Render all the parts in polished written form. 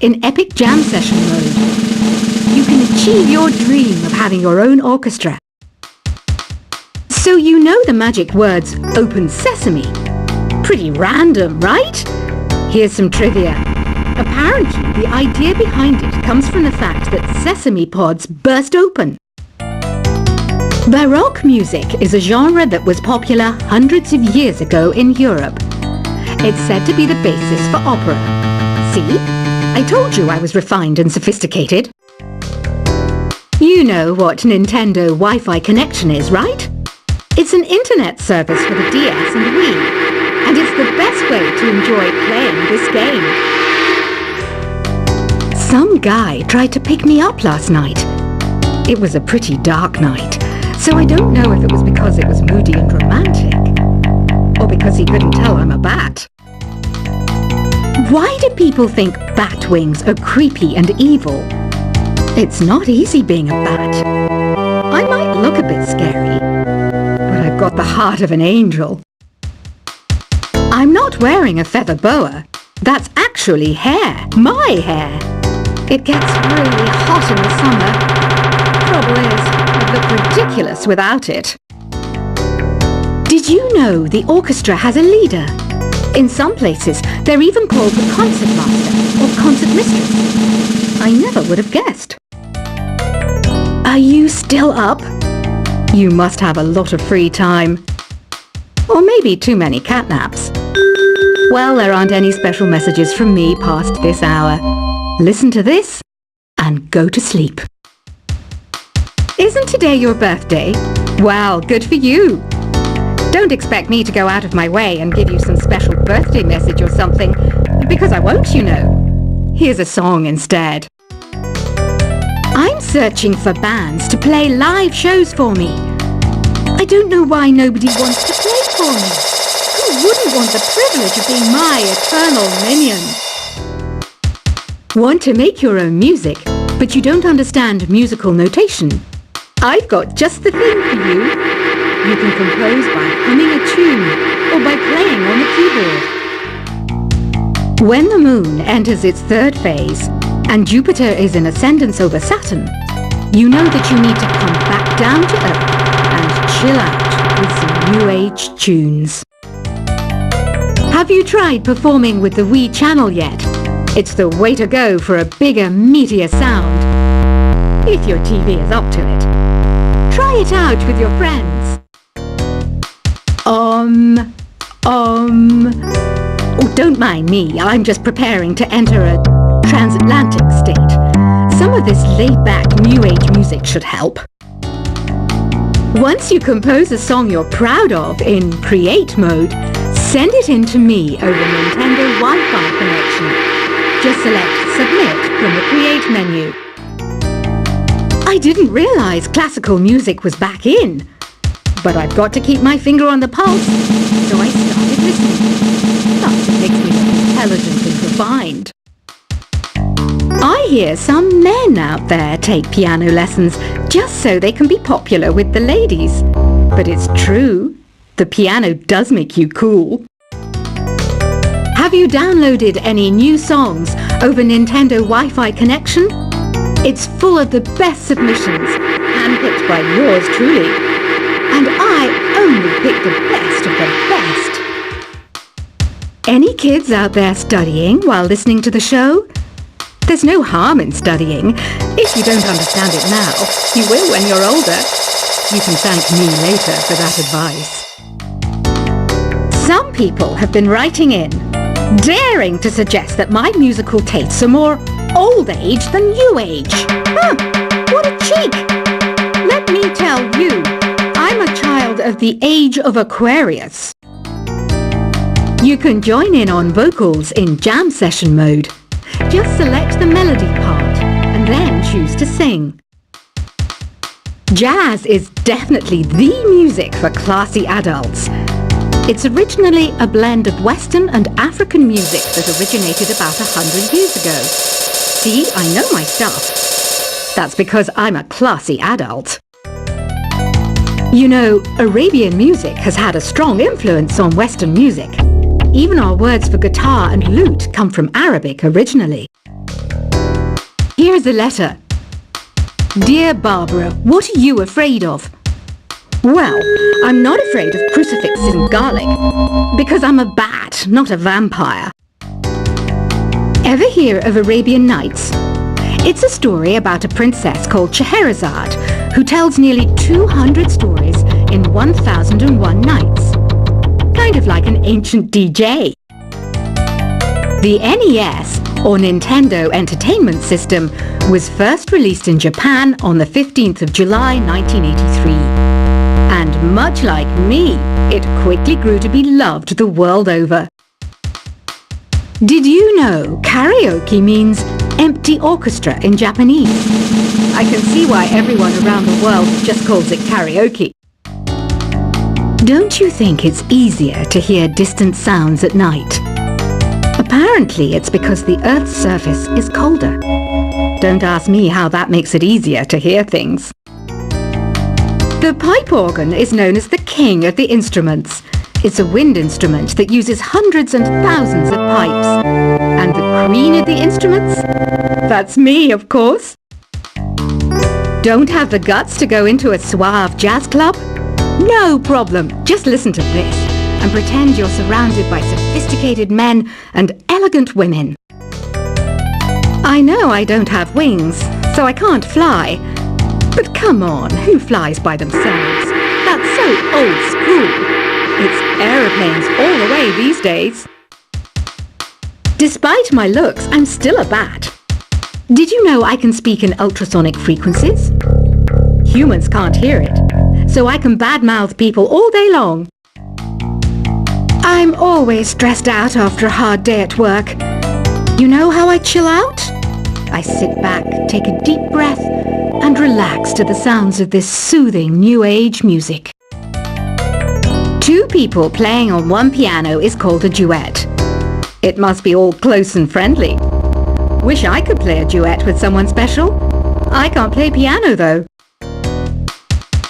in epic jam session mode. You can achieve your dream of having your own orchestra. So you know the magic words "Open Sesame." Pretty random, right? Here's some trivia. Apparently, the idea behind it comes from the fact that sesame pods burst open. Baroque music is a genre that was popular hundreds of years ago in Europe. It's said to be the basis for opera. See? I told you I was refined and sophisticated. You know what Nintendo Wi-Fi connection is, right? It's an internet service for the DS and Wii, and it's the best way to enjoy playing this game. Some guy tried to pick me up last night. It was a pretty dark night, so I don't know if it was because it was moody and romantic, or because he couldn't tell I'm a bat. Why do people think bat wings are creepy and evil? It's not easy being a bat. I might look a bit scary, but I've got the heart of an angel. I'm not wearing a feather boa. That's actually hair. My hair. It gets really hot in the summer. Trouble is, I'd look ridiculous without it. Did you know the orchestra has a leader? In some places, they're even called the concert master or concert mistress. I never would have guessed. Are you still up? You must have a lot of free time. Or maybe too many catnaps. Well, there aren't any special messages from me past this hour. Listen to this and go to sleep. Isn't today your birthday? Well, good for you. Don't expect me to go out of my way and give you some special birthday message or something, because I won't, you know. Here's a song instead. I'm searching for bands to play live shows for me. I don't know why nobody wants to play for me. Who wouldn't want the privilege of being my eternal minion? Want to make your own music, but you don't understand musical notation? I've got just the thing for you. You can compose by humming a tune or by playing on the keyboard. When the moon enters its third phase and Jupiter is in ascendance over Saturn, you know that you need to come back down to Earth and chill out with some new age tunes. Have you tried performing with the Wii channel yet? It's the way to go for a bigger, meatier sound. If your TV is up to it. Try it out with your friends. Oh, don't mind me. I'm just preparing to enter a transatlantic state. Some of this laid-back New Age music should help. Once you compose a song you're proud of in Create mode, send it in to me over Nintendo Wi-Fi connection. Just select Submit from the Create menu. I didn't realize classical music was back in. But I've got to keep my finger on the pulse, so I started listening. Plus, it makes me look intelligent and refined. I hear some men out there take piano lessons just so they can be popular with the ladies. But it's true, the piano does make you cool. Have you downloaded any new songs over Nintendo Wi-Fi connection? It's full of the best submissions, handpicked by yours truly. And I only pick the best of the best. Any kids out there studying while listening to the show? There's no harm in studying. If you don't understand it now, you will when you're older. You can thank me later for that advice. Some people have been writing in, daring to suggest that my musical tastes are more old age than new age. Huh, what a cheek! Let me tell you, I'm a child of the age of Aquarius. You can join in on vocals in jam session mode. Just select the melody part and then choose to sing. Jazz is definitely the music for classy adults. It's originally a blend of Western and African music that originated about 100 years ago. See, I know my stuff. That's because I'm a classy adult. You know, Arabian music has had a strong influence on Western music. Even our words for guitar and lute come from Arabic originally. Here's a letter. Dear Barbara, what are you afraid of? Well, I'm not afraid of crucifixes and garlic, because I'm a bat, not a vampire. Ever hear of Arabian Nights? It's a story about a princess called Scheherazade, who tells nearly 200 stories in 1001 nights. Kind of like an ancient DJ. The NES, or Nintendo Entertainment System, was first released in Japan on the 15th of July 1983. And much like me, it quickly grew to be loved the world over. Did you know karaoke means empty orchestra in Japanese? I can see why everyone around the world just calls it karaoke. Don't you think it's easier to hear distant sounds at night? Apparently it's because the Earth's surface is colder. Don't ask me how that makes it easier to hear things. The pipe organ is known as the king of the instruments. It's a wind instrument that uses hundreds and thousands of pipes. And the queen of the instruments? That's me, of course. Don't have the guts to go into a suave jazz club? No problem. Just listen to this and pretend you're surrounded by sophisticated men and elegant women. I know I don't have wings, so I can't fly. But come on, who flies by themselves? That's so old school. It's aeroplanes all the way these days. Despite my looks, I'm still a bat. Did you know I can speak in ultrasonic frequencies? Humans can't hear it, so I can badmouth people all day long. I'm always stressed out after a hard day at work. You know how I chill out? I sit back, take a deep breath, and relax to the sounds of this soothing new age music. Two people playing on one piano is called a duet. It must be all close and friendly. Wish I could play a duet with someone special. I can't play piano though.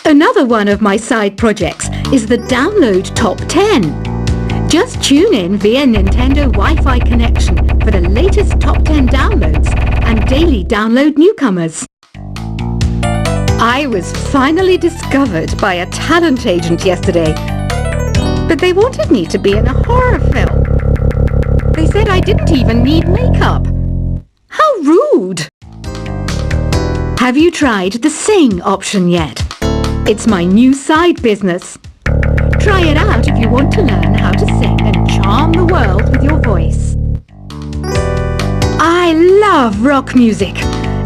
Another one of my side projects is the Download Top 10. Just tune in via Nintendo Wi-Fi connection for the latest top 10 downloads and daily download newcomers. I was finally discovered by a talent agent yesterday, but they wanted me to be in a horror film. They said I didn't even need makeup. How rude! Have you tried the Sing option yet? It's my new side business. Try it out if you want to learn how to sing and charm the world with your voice. I love rock music.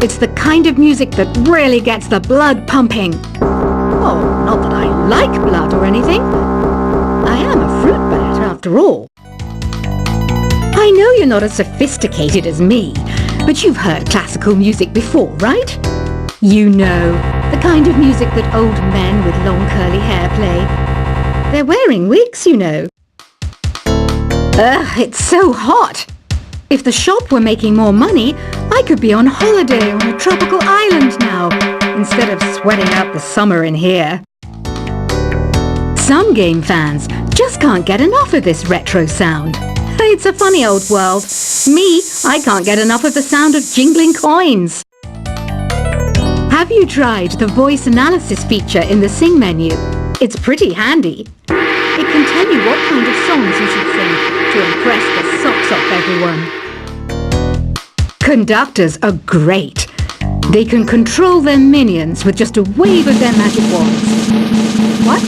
It's the kind of music that really gets the blood pumping. Oh, not that I like blood or anything. I am a fruit bat after all. I know you're not as sophisticated as me, but you've heard classical music before, right? You know, the kind of music that old men with long curly hair play. They're wearing wigs, you know. Ugh, it's so hot. If the shop were making more money, I could be on holiday on a tropical island now, instead of sweating out the summer in here. Some game fans just can't get enough of this retro sound. It's a funny old world. Me, I can't get enough of the sound of jingling coins. Have you tried the voice analysis feature in the Sing menu? It's pretty handy. It can tell you what kind of songs you should sing to impress the socks off everyone. Conductors are great. They can control their minions with just a wave of their magic wands. What?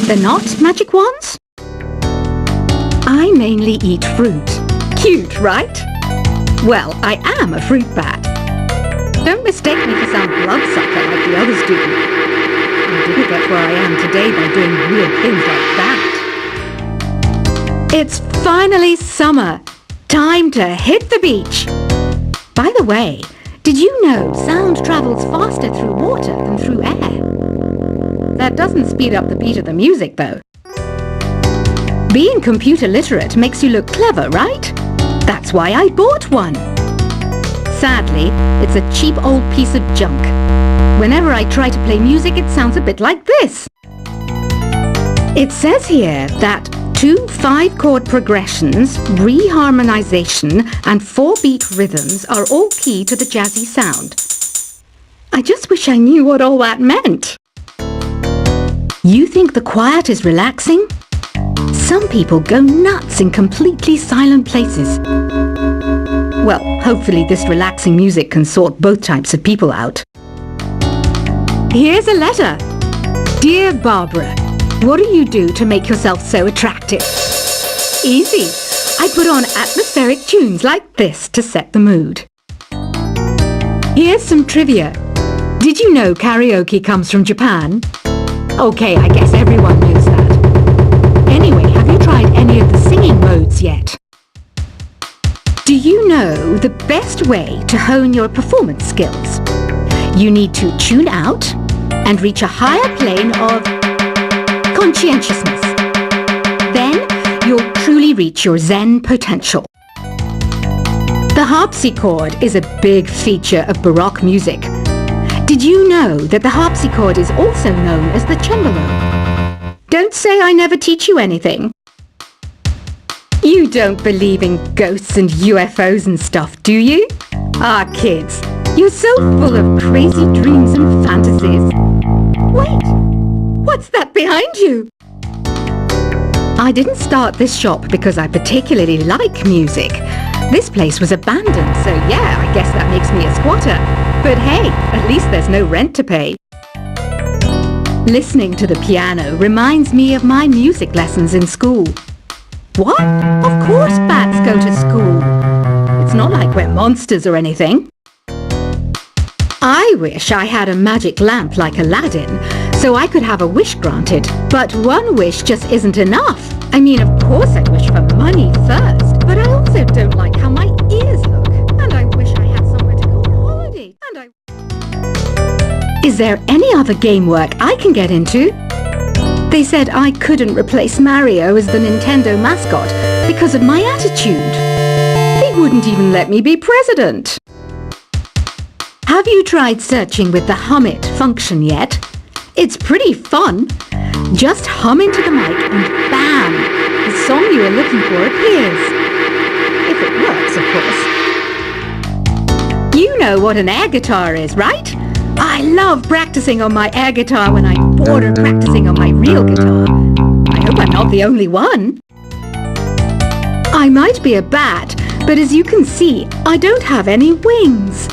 They're not magic wands? I mainly eat fruit. Cute, right? Well, I am a fruit bat. Don't mistake me for some bloodsucker like the others do. I didn't get where I am today by doing weird things like that. It's finally summer. Time to hit the beach. By the way, did you know sound travels faster through water than through air? That doesn't speed up the beat of the music, though. Being computer literate makes you look clever, right? That's why I bought one. Sadly, it's a cheap old piece of junk. Whenever I try to play music, it sounds a bit like this. It says here that 2 5-chord progressions, reharmonization, and 4-beat rhythms are all key to the jazzy sound. I just wish I knew what all that meant. You think the quiet is relaxing? Some people go nuts in completely silent places. Well, hopefully this relaxing music can sort both types of people out. Here's a letter. Dear Barbara, what do you do to make yourself so attractive? Easy. I put on atmospheric tunes like this to set the mood. Here's some trivia. Did you know karaoke comes from Japan? Okay, I guess everyone knows that. Anyway, have you tried any of the singing modes yet? Do you know the best way to hone your performance skills? You need to tune out and reach a higher plane of conscientiousness. Then you'll truly reach your Zen potential. The harpsichord is a big feature of Baroque music. Did you know that the harpsichord is also known as the cembalo? Don't say I never teach you anything. You don't believe in ghosts and UFOs and stuff, do you? Ah, kids, you're so full of crazy dreams and fantasies. Wait, what's that behind you? I didn't start this shop because I particularly like music. This place was abandoned, so yeah, I guess that makes me a squatter. But hey, at least there's no rent to pay. Listening to the piano reminds me of my music lessons in school. What? Of course bats go to school. It's not like we're monsters or anything. I wish I had a magic lamp like Aladdin, so I could have a wish granted. But one wish just isn't enough. I mean, of course I wish for money first, but I also don't like how my ears look. And I wish I had somewhere to go on holiday. Is there any other game work I can get into? They said I couldn't replace Mario as the Nintendo mascot because of my attitude. They wouldn't even let me be president. Have you tried searching with the Hum It function yet? It's pretty fun. Just hum into the mic and bam! The song you are looking for appears. If it works, of course. You know what an air guitar is, right? I love practicing on my air guitar when I'm bored of practicing on my real guitar. I hope I'm not the only one. I might be a bat, but as you can see, I don't have any wings.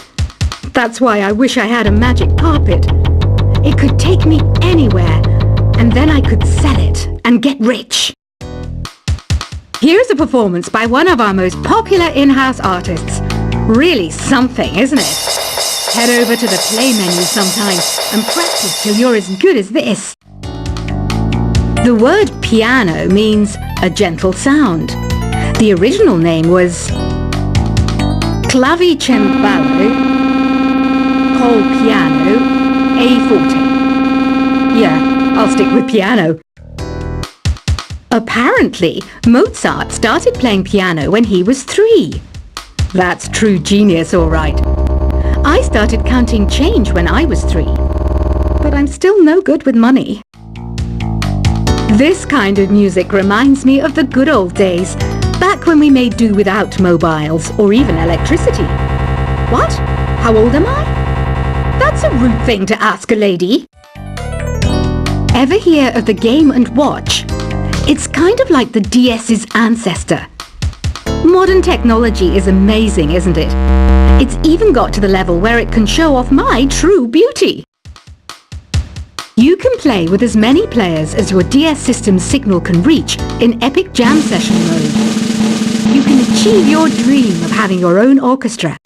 That's why I wish I had a magic carpet. It could take me anywhere, and then I could sell it and get rich. Here's a performance by one of our most popular in-house artists. Really something, isn't it? Head over to the play menu sometime and practice till you're as good as this. The word piano means a gentle sound. The original name was clavicembalo col piano A forte. Yeah, I'll stick with piano. Apparently, Mozart started playing piano when he was 3. That's true genius, all right. I started counting change when I was 3, but I'm still no good with money. This kind of music reminds me of the good old days, back when we made do without mobiles or even electricity. What? How old am I? That's a rude thing to ask a lady. Ever hear of the Game & Watch? It's kind of like the DS's ancestor. Modern technology is amazing, isn't it? It's even got to the level where it can show off my true beauty. You can play with as many players as your DS system's signal can reach in epic jam session mode. You can achieve your dream of having your own orchestra.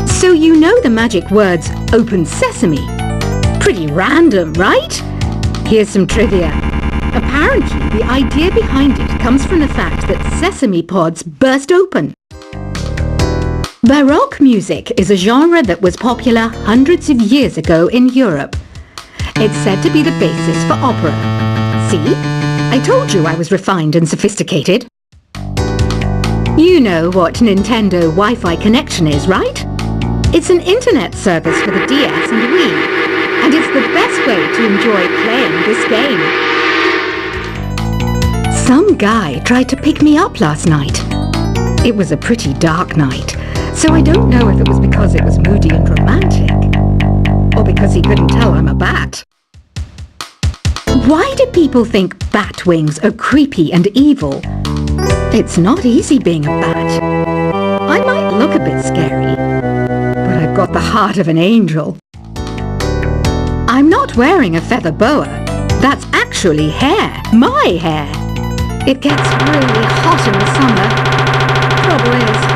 So you know the magic words "Open Sesame." Pretty random, right? Here's some trivia. Apparently, the idea behind it comes from the fact that sesame pods burst open. Baroque music is a genre that was popular hundreds of years ago in Europe. It's said to be the basis for opera. See? I told you I was refined and sophisticated. You know what Nintendo Wi-Fi connection is, right? It's an internet service for the DS and Wii, and it's the best way to enjoy playing this game. Some guy tried to pick me up last night. It was a pretty dark night, so I don't know if it was because it was moody and romantic, or because he couldn't tell I'm a bat. Why do people think bat wings are creepy and evil? It's not easy being a bat. I might look a bit scary, but I've got the heart of an angel. I'm not wearing a feather boa. That's actually hair, my hair. It gets really hot in the summer. Trouble is,